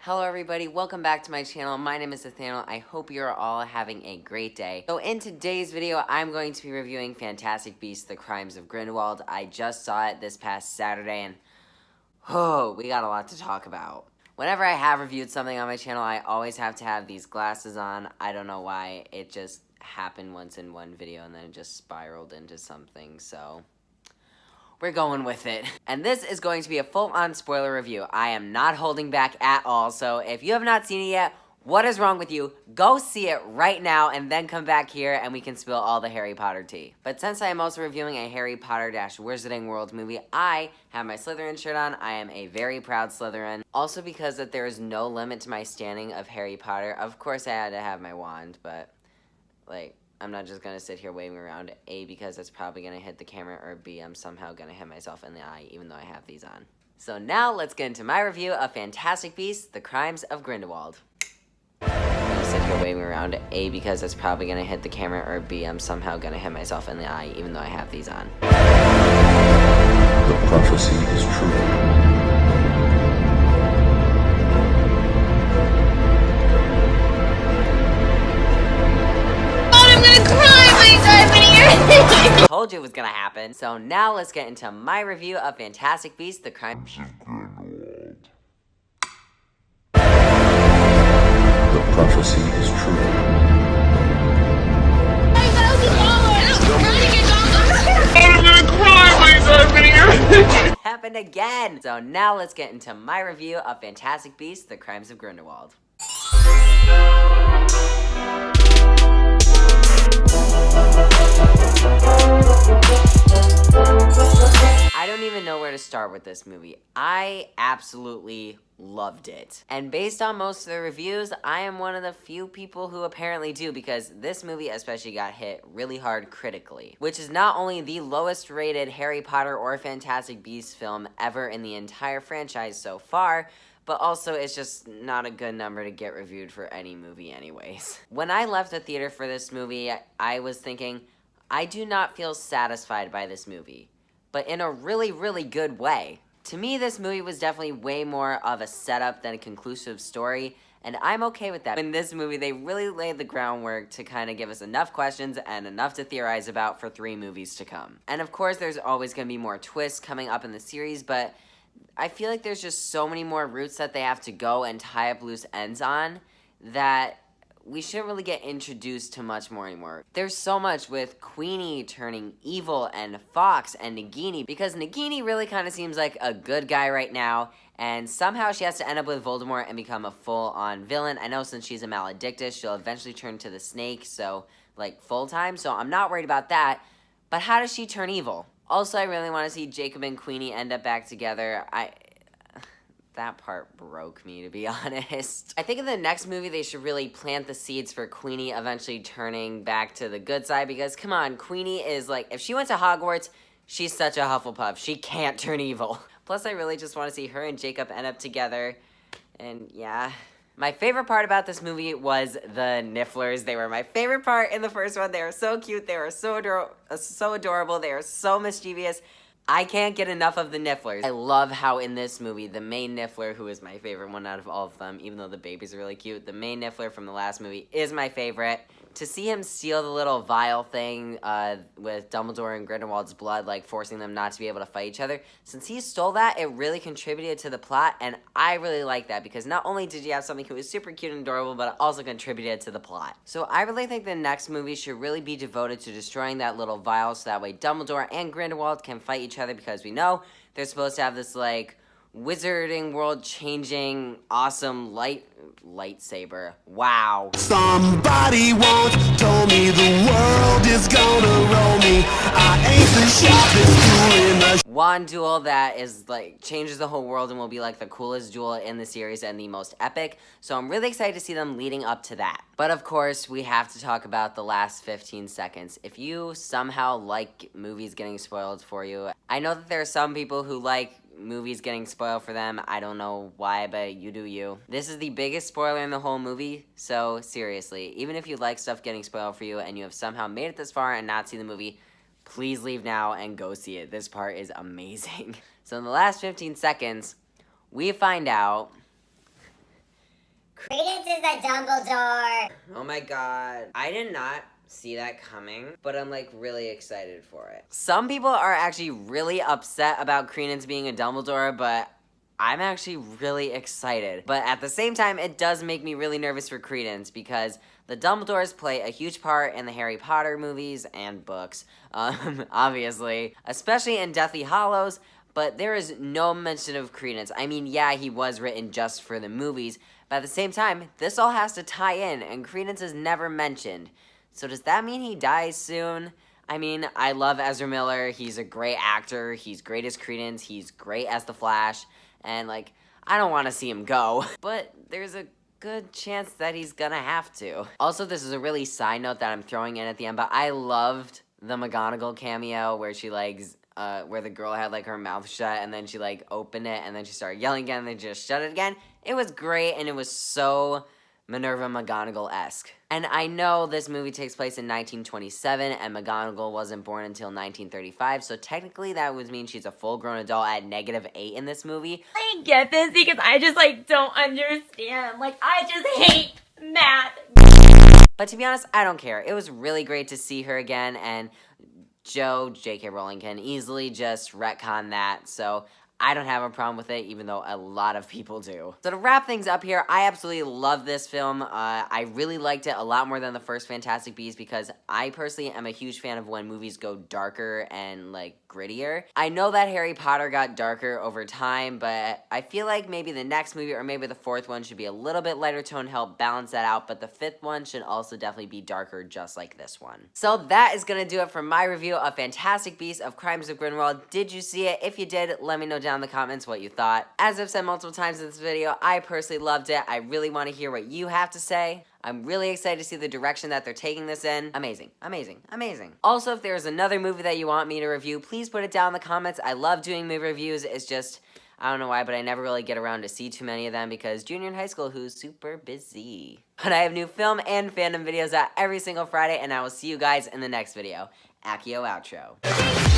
Hello everybody, welcome back to my channel. My name is Nathaniel. I hope you're all having a great day. So in today's video, I'm going to be reviewing Fantastic Beasts: The Crimes of Grindelwald. I just saw it this past Saturday and we got a lot to talk about. Whenever I have reviewed something on my channel, I always have to have these glasses on. I don't know why, it just happened once in one video and then it just spiraled into something, so we're going with it. And this is going to be a full-on spoiler review. I am not holding back at all, so if you have not seen it yet, what is wrong with you? Go see it right now and then come back here and we can spill all the Harry Potter tea. But since I am also reviewing a Harry Potter-Wizarding World movie, I have my Slytherin shirt on. I am a very proud Slytherin. Also because that there is no limit to my standing of Harry Potter. Of course I had to have my wand, but like, I'm not just going to sit here waving around, A, because it's probably going to hit the camera, or B, I'm somehow going to hit myself in the eye, even though I have these on. So now, let's get into my review of Fantastic Beasts: The Crimes of Grindelwald. I'm going to sit here waving around, A, because it's probably going to hit the camera, or B, I'm somehow going to hit myself in the eye, even though I have these on. The prophecy is true. Told you it was gonna happen. So now let's get into my review of Fantastic Beasts: The Crimes of Grindelwald. The prophecy is true. Happened again. So now let's get into my review of Fantastic Beasts: The Crimes of Grindelwald. I don't even know where to start with this movie. I absolutely loved it. And based on most of the reviews, I am one of the few people who apparently do, because this movie especially got hit really hard critically, which is not only the lowest rated Harry Potter or Fantastic Beasts film ever in the entire franchise so far, but also it's just not a good number to get reviewed for any movie anyways. When I left the theater for this movie, I was thinking, I do not feel satisfied by this movie, but in a really, really good way. To me, this movie was definitely way more of a setup than a conclusive story, and I'm okay with that. In this movie, they really laid the groundwork to kind of give us enough questions and enough to theorize about for 3 movies to come. And of course, there's always going to be more twists coming up in the series, but I feel like there's just so many more routes that they have to go and tie up loose ends on that we shouldn't really get introduced to much more anymore. There's so much with Queenie turning evil and Fawkes and Nagini, because Nagini really kind of seems like a good guy right now, and somehow she has to end up with Voldemort and become a full-on villain. I know since she's a maledictus, she'll eventually turn to the snake, so, like, full-time, so I'm not worried about that. But how does she turn evil? Also, I really want to see Jacob and Queenie end up back together. That part broke me, to be honest. I think in the next movie, they should really plant the seeds for Queenie eventually turning back to the good side, because, come on, Queenie is, like, if she went to Hogwarts, she's such a Hufflepuff. She can't turn evil. Plus, I really just want to see her and Jacob end up together, and yeah. My favorite part about this movie was the Nifflers. They were my favorite part in the first one. They were so cute. They were so adorable. They were so mischievous. I can't get enough of the Nifflers. I love how in this movie, the main Niffler, who is my favorite one out of all of them, even though the babies are really cute, the main Niffler from the last movie is my favorite. To see him steal the little vial thing with Dumbledore and Grindelwald's blood, like forcing them not to be able to fight each other, since he stole that, it really contributed to the plot, and I really like that, because not only did you have something who was super cute and adorable, but it also contributed to the plot. So I really think the next movie should really be devoted to destroying that little vial, so that way Dumbledore and Grindelwald can fight each other, because we know they're supposed to have this, like, wizarding, world-changing, awesome lightsaber. Wow. Somebody once told me the world is gonna roll me. I ain't the sharpest tool in the Wand duel that is, like, changes the whole world and will be, like, the coolest duel in the series and the most epic. So I'm really excited to see them leading up to that. But of course, we have to talk about the last 15 seconds. If you somehow like movies getting spoiled for you, I know that there are some people who like movies getting spoiled for them. I don't know why, but you do you. This is the biggest spoiler in the whole movie, so seriously, even if you like stuff getting spoiled for you and you have somehow made it this far and not seen the movie, please leave now and go see it. This part is amazing. So in the last 15 seconds, we find out Credence is a Dumbledore. Oh my god. I did not see that coming, but I'm like really excited for it. Some people are actually really upset about Credence being a Dumbledore, but I'm actually really excited. But at the same time, it does make me really nervous for Credence because the Dumbledores play a huge part in the Harry Potter movies and books, obviously, especially in Deathly Hallows, but there is no mention of Credence. I mean, yeah, he was written just for the movies, but at the same time, this all has to tie in, and Credence is never mentioned. So does that mean he dies soon? I mean, I love Ezra Miller. He's a great actor. He's great as Credence. He's great as the Flash. And, like, I don't want to see him go. But there's a good chance that he's gonna have to. Also, this is a really side note that I'm throwing in at the end, but I loved the McGonagall cameo where she, like, where the girl had, like, her mouth shut, and then she, like, opened it, and then she started yelling again, and then just shut it again. It was great, and it was so Minerva McGonagall-esque. And I know this movie takes place in 1927, and McGonagall wasn't born until 1935, so technically that would mean she's a full-grown adult at -8 in this movie. I get this because I just, like, don't understand. Like, I just hate math. But to be honest, I don't care. It was really great to see her again, and J.K. Rowling can easily just retcon that, so I don't have a problem with it, even though a lot of people do. So to wrap things up here, I absolutely love this film. I really liked it a lot more than the first Fantastic Beasts because I personally am a huge fan of when movies go darker and, like, grittier. I know that Harry Potter got darker over time, but I feel like maybe the next movie or maybe the fourth one should be a little bit lighter tone, help balance that out, but the fifth one should also definitely be darker just like this one. So that is gonna do it for my review of Fantastic Beasts of Crimes of Grindelwald. Did you see it? If you did, let me know down in the comments what you thought. As I've said multiple times in this video, I personally loved it. I really want to hear what you have to say. I'm really excited to see the direction that they're taking this in. Amazing, amazing, amazing. Also, if there's another movie that you want me to review, please put it down in the comments. I love doing movie reviews. It's just, I don't know why, but I never really get around to see too many of them because junior in high school, who's super busy. But I have new film and fandom videos out every single Friday, and I will see you guys in the next video. Accio outro.